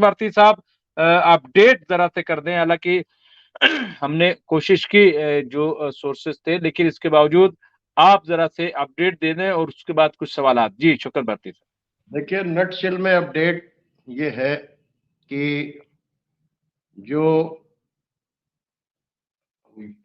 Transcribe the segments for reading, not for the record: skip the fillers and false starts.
भारती साहब अपडेट जरा से कर दें। हालांकि हमने कोशिश की जो सोर्सेस थे, लेकिन इसके बावजूद आप जरा से अपडेट दे दें और उसके बाद कुछ सवालात। जी शुक्र भारती साहब। देखिए, नटशेल में अपडेट ये है कि जो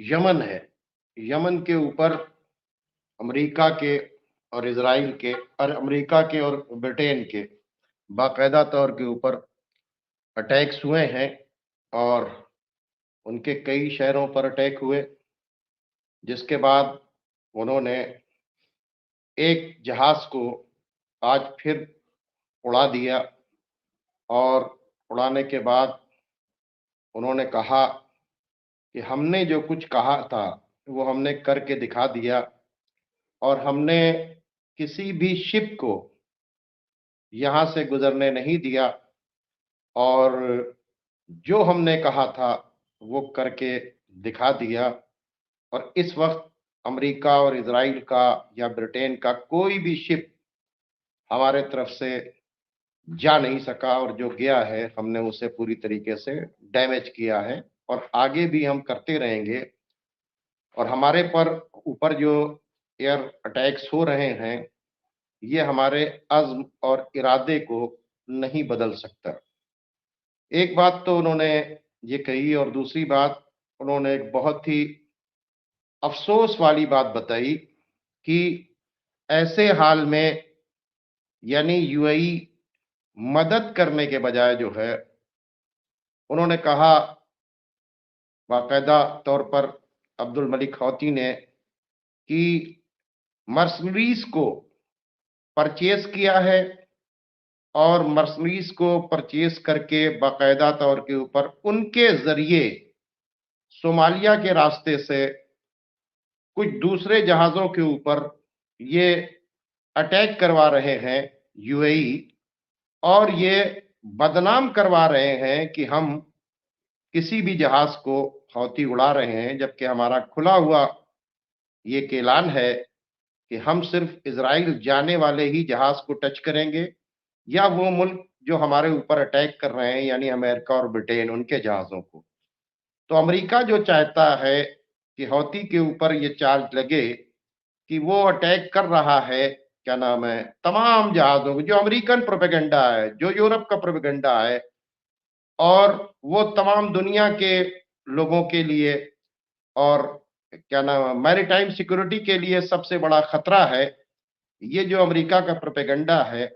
यमन है, यमन के ऊपर अमेरिका के और इजराइल के और अमेरिका के और ब्रिटेन के बाकायदा तौर के ऊपर अटैक्स हुए हैं और उनके कई शहरों पर अटैक हुए, जिसके बाद उन्होंने एक जहाज को आज फिर उड़ा दिया और उड़ाने के बाद उन्होंने कहा कि हमने जो कुछ कहा था वो हमने करके दिखा दिया और हमने किसी भी शिप को यहाँ से गुजरने नहीं दिया और जो हमने कहा था वो करके दिखा दिया। और इस वक्त अमेरिका और इजराइल का या ब्रिटेन का कोई भी शिप हमारे तरफ से जा नहीं सका और जो गया है हमने उसे पूरी तरीके से डैमेज किया है और आगे भी हम करते रहेंगे। और हमारे पर ऊपर जो एयर अटैक्स हो रहे हैं ये हमारे अज़्म और इरादे को नहीं बदल सकता। एक बात तो उन्होंने ये कही और दूसरी बात उन्होंने एक बहुत ही अफसोस वाली बात बताई कि ऐसे हाल में यानी यूएई मदद करने के बजाय जो है उन्होंने कहा बाकायदा तौर पर अब्दुल मलिक हौती ने कि मर्सनरीज को परचेज किया है और मर्सनरीज को परचेज करके बाकायदा तौर के ऊपर उनके जरिए सोमालिया के रास्ते से कुछ दूसरे जहाजों के ऊपर ये अटैक करवा रहे हैं यूएई और ये बदनाम करवा रहे हैं कि हम किसी भी जहाज को हौती उड़ा रहे हैं, जबकि हमारा खुला हुआ ये ऐलान है कि हम सिर्फ इजराइल जाने वाले ही जहाज को टच करेंगे या वो मुल्क जो हमारे ऊपर अटैक कर रहे हैं यानी अमेरिका और ब्रिटेन उनके जहाजों को। तो अमेरिका जो चाहता है कि हौती के ऊपर ये चार्ज लगे कि वो अटैक कर रहा है क्या नाम है तमाम जहाजों को, जो अमेरिकन प्रोपेगेंडा है, जो यूरोप का प्रोपेगेंडा है और वो तमाम दुनिया के लोगों के लिए और क्या नाम है मैरीटाइम सिक्योरिटी के लिए सबसे बड़ा खतरा है। ये जो अमेरिका का प्रोपेगेंडा है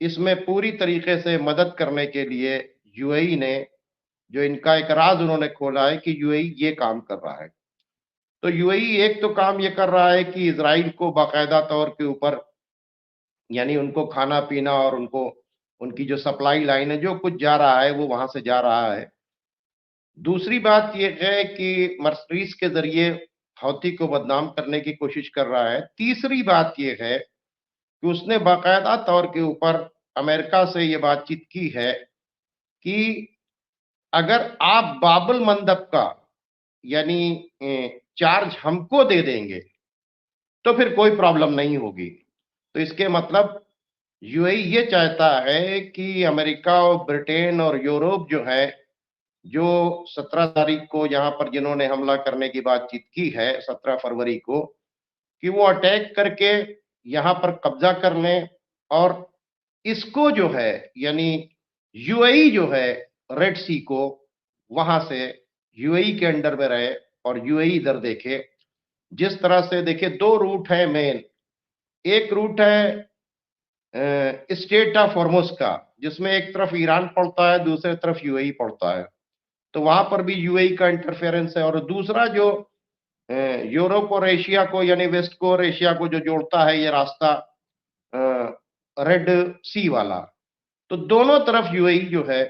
इसमें पूरी तरीके से मदद करने के लिए यूएई ने जो इनका एक राज उन्होंने खोला है कि यूएई ये काम कर रहा है। तो यूएई एक तो काम ये कर रहा है कि इजराइल को बाकायदा तौर के ऊपर यानी उनको खाना पीना और उनको उनकी जो सप्लाई लाइन है जो कुछ जा रहा है वो वहां से जा रहा है। दूसरी बात यह है कि मर्सनरीज के जरिए हौती को बदनाम करने की कोशिश कर रहा है। तीसरी बात यह है कि उसने बाकायदा तौर के ऊपर अमेरिका से ये बातचीत की है कि अगर आप बाबुल मंदब का यानी चार्ज हमको दे देंगे तो फिर कोई प्रॉब्लम नहीं होगी। तो इसके मतलब यूएई ये चाहता है कि अमेरिका और ब्रिटेन और यूरोप जो है जो 17 तारीख को यहाँ पर जिन्होंने हमला करने की बातचीत की है 17 फरवरी को, कि वो अटैक करके यहाँ पर कब्जा कर लें और इसको जो है यानी यूएई जो है रेड सी को वहां से यूएई के अंडर में रहे और यूएई इधर देखे। जिस तरह से देखिए दो रूट है मेन, एक रूट है स्टेट ऑफ हॉर्मुज का जिसमें एक तरफ ईरान पड़ता है दूसरी तरफ यूएई पड़ता है, तो वहां पर भी यूएई का इंटरफेरेंस है। और दूसरा जो यूरोप और एशिया को यानी वेस्ट को और एशिया को जो जोड़ता है ये रास्ता रेड सी वाला, तो दोनों तरफ यूएई जो है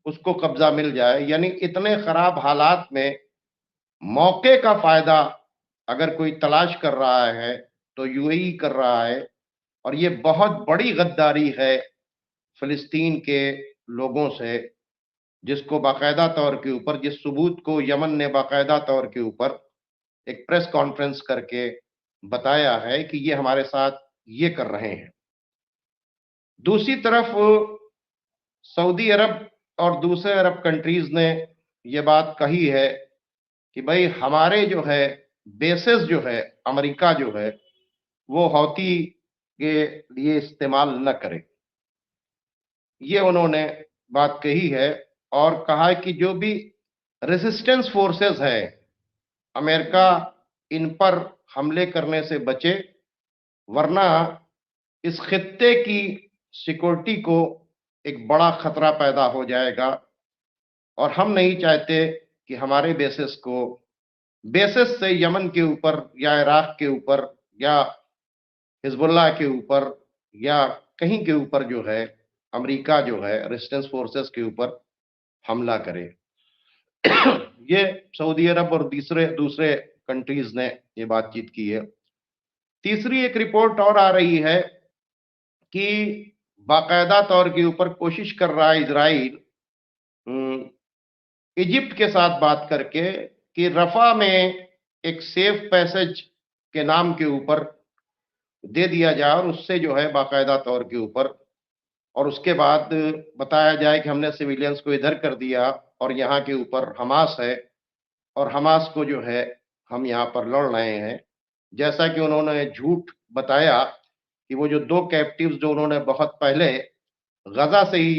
उसको कब्जा मिल जाए। यानी इतने खराब हालात में मौके का फायदा अगर कोई तलाश कर रहा है तो यूएई कर रहा है और ये बहुत बड़ी गद्दारी है फिलिस्तीन के लोगों से, जिसको बाकायदा तौर के ऊपर जिस सबूत को यमन ने बाकायदा तौर के ऊपर एक प्रेस कॉन्फ्रेंस करके बताया है कि ये हमारे साथ ये कर रहे हैं। दूसरी तरफ सऊदी अरब और दूसरे अरब कंट्रीज ने ये बात कही है कि भाई हमारे जो है बेसेस जो है अमेरिका जो है वो हौती के लिए इस्तेमाल न करे, ये उन्होंने बात कही है। और कहा है कि जो भी रेजिस्टेंस फोर्सेस है अमेरिका इन पर हमले करने से बचे, वरना इस खित्ते की सिक्योरिटी को एक बड़ा खतरा पैदा हो जाएगा। और हम नहीं चाहते कि हमारे बेसिस से यमन के ऊपर या इराक के ऊपर या हिजबुल्लाह के ऊपर या कहीं के ऊपर जो है अमेरिका जो है रेजिस्टेंस फोर्सेस के ऊपर हमला करे। ये सऊदी अरब और दूसरे दूसरे कंट्रीज ने ये बातचीत की है। तीसरी एक रिपोर्ट और आ रही है कि बाकायदा तौर के ऊपर कोशिश कर रहा है इजराइल इजिप्ट के साथ बात करके कि रफा में एक सेफ पैसेज के नाम के ऊपर दे दिया जाए और उससे जो है बाकायदा तौर के ऊपर, और उसके बाद बताया जाए कि हमने सिविलियंस को इधर कर दिया और यहाँ के ऊपर हमास है और हमास को जो है हम यहाँ पर लड़ रहे हैं। जैसा कि उन्होंने झूठ बताया कि वो जो 2 कैप्टिव्स जो उन्होंने बहुत पहले गजा से ही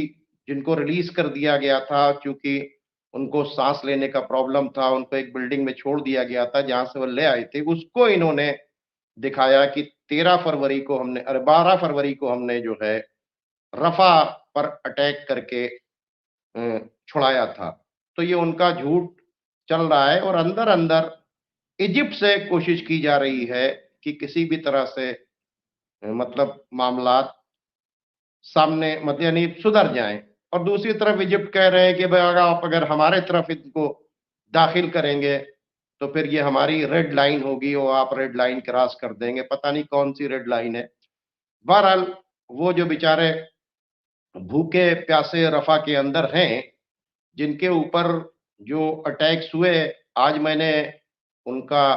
जिनको रिलीज कर दिया गया था, क्योंकि उनको सांस लेने का प्रॉब्लम था, उनको एक बिल्डिंग में छोड़ दिया गया था जहां से वो ले आए थे, उसको इन्होंने दिखाया कि 13 फरवरी को हमने 12 फरवरी को हमने जो है रफा पर अटैक करके छुड़ाया था। तो ये उनका झूठ चल रहा है और अंदर अंदर इजिप्ट से कोशिश की जा रही है कि किसी भी तरह से मतलब मामलात सामने मतलब यानी सुधर जाएं। और दूसरी तरफ इजिप्ट कह रहे हैं कि भाई अगर आप हमारे तरफ इनको दाखिल करेंगे तो फिर ये हमारी रेड लाइन होगी और आप रेड लाइन क्रॉस कर देंगे, पता नहीं कौन सी रेड लाइन है। बहरहाल वो जो बेचारे भूखे प्यासे रफा के अंदर हैं जिनके ऊपर जो अटैक्स हुए, आज मैंने उनका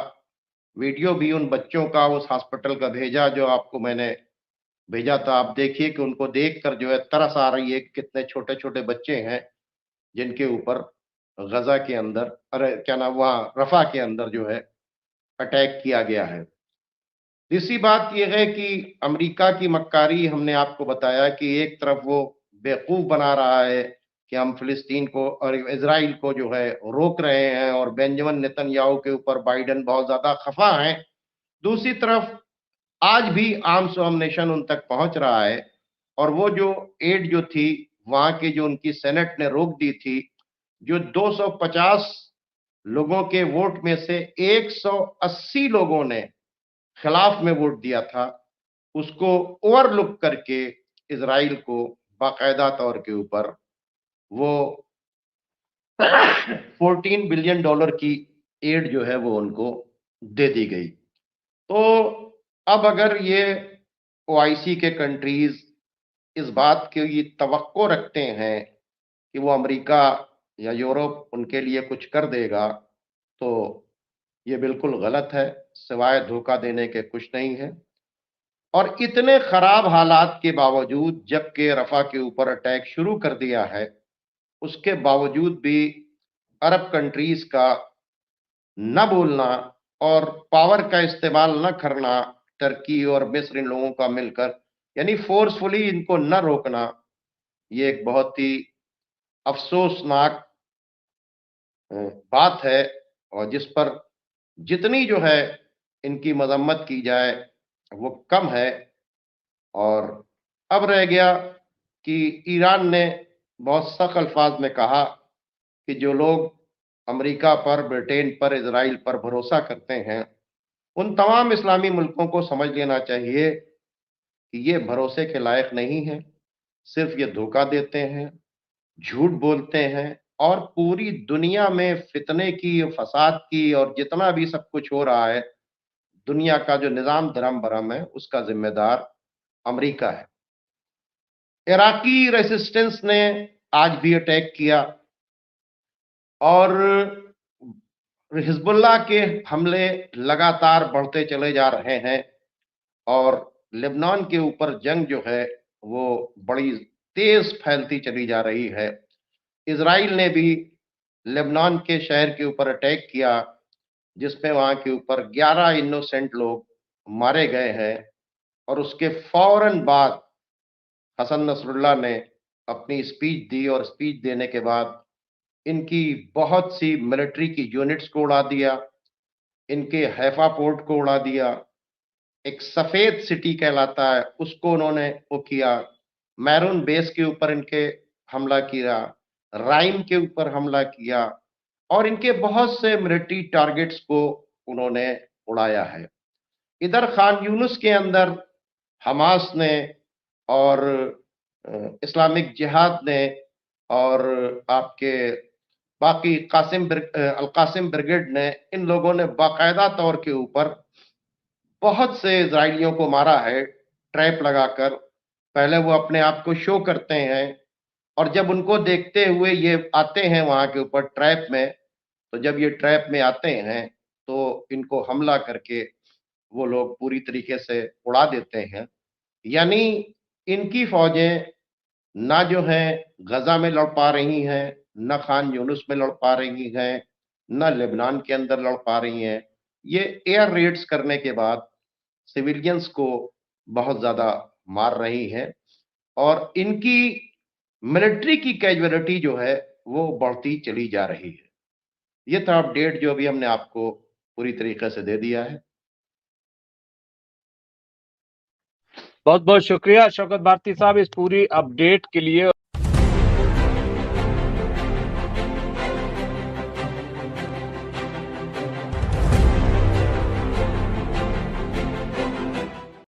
वीडियो भी उन बच्चों का उस हॉस्पिटल का भेजा जो आपको मैंने भेजा था। आप देखिए कि उनको देखकर जो है तरस आ रही है कि कितने छोटे छोटे बच्चे हैं जिनके ऊपर गजा के अंदर, अरे क्या नाम, वहाँ रफा के अंदर जो है अटैक किया गया है। तीसरी बात यह है कि अमेरिका की मक्कारी, हमने आपको बताया कि एक तरफ वो बेवकूफ बना रहा है कि हम फिलिस्तीन को और इजराइल को जो है रोक रहे हैं और बेंजामिन नेतन्याहू के ऊपर बाइडन बहुत ज्यादा खफा है। दूसरी तरफ आज भी आर्म्स ऑफ नेशन उन तक पहुंच रहा है और वो जो एड जो थी वहां की जो उनकी सेनेट ने रोक दी थी, जो 250 लोगों के वोट में से 180 लोगं ने खिलाफ में वोट दिया था, उसको ओवरलुक करके इजराइल को बाकायदा तौर के ऊपर वो $14 बिलियन की एड जो है वो उनको दे दी गई। तो अब अगर ये ओआईसी के कंट्रीज इस बात की तवक्को रखते हैं कि वो अमेरिका या यूरोप उनके लिए कुछ कर देगा, तो ये बिल्कुल गलत है, सिवाय धोखा देने के कुछ नहीं है। और इतने खराब हालात के बावजूद, जबकि रफा के ऊपर अटैक शुरू कर दिया है, उसके बावजूद भी अरब कंट्रीज का न बोलना और पावर का इस्तेमाल न करना, टर्की और मिस्र इन लोगों का मिलकर, यानी फोर्सफुली इनको न रोकना, ये एक बहुत ही अफसोसनाक बात है और जिस पर जितनी जो है इनकी मजम्मत की जाए वो कम है। और अब रह गया कि ईरान ने बहुत सख्त अल्फाज में कहा कि जो लोग अमेरिका पर, ब्रिटेन पर, इजराइल पर भरोसा करते हैं, उन तमाम इस्लामी मुल्कों को समझ लेना चाहिए कि ये भरोसे के लायक नहीं है, सिर्फ ये धोखा देते हैं, झूठ बोलते हैं और पूरी दुनिया में फितने की, फसाद की और जितना भी सब कुछ हो रहा है, दुनिया का जो निजाम धर्म बरम है उसका जिम्मेदार अमेरिका है। इराकी रेसिस्टेंस ने आज भी अटैक किया और हिजबुल्लाह के हमले लगातार बढ़ते चले जा रहे हैं और लेबनान के ऊपर जंग जो है वो बड़ी तेज फैलती चली जा रही है। इजराइल ने भी लेबनान के शहर के ऊपर अटैक किया, जिसमें वहां के ऊपर 11 इनोसेंट लोग मारे गए हैं, और उसके फौरन बाद हसन नसरुल्लाह ने अपनी स्पीच दी, और स्पीच देने के बाद इनकी बहुत सी मिलिट्री की यूनिट्स को उड़ा दिया, इनके हैफा पोर्ट को उड़ा दिया, एक सफेद सिटी कहलाता है उसको उन्होंने वो किया, मैरून बेस के ऊपर इनके हमला किया, राइम के ऊपर हमला किया, और इनके बहुत से मिलिट्री टारगेट्स को उन्होंने उड़ाया है। इधर खान यूनुस के अंदर हमास ने और इस्लामिक जिहाद ने और आपके बाकी अल कासिम ब्रिगेड ने, इन लोगों ने बाकायदा तौर के ऊपर बहुत से इजरायलियों को मारा है ट्रैप लगाकर। पहले वो अपने आप को शो करते हैं, और जब उनको देखते हुए ये आते हैं वहां के ऊपर ट्रैप में, तो जब ये ट्रैप में आते हैं तो इनको हमला करके वो लोग पूरी तरीके से उड़ा देते हैं। यानी इनकी फौजें ना जो है गजा में लड़ पा रही हैं, न खान यूनुस में लड़ पा रही हैं, न लेबनान के अंदर लड़ पा रही हैं। ये एयर रेड्स करने के बाद सिविलियंस को बहुत ज्यादा मार रही हैं, और इनकी मिलिट्री की कैजुअलिटी जो है वो बढ़ती चली जा रही है। ये था अपडेट जो अभी हमने आपको पूरी तरीके से दे दिया है। बहुत बहुत शुक्रिया शौकत भारती साहब इस पूरी अपडेट के लिए।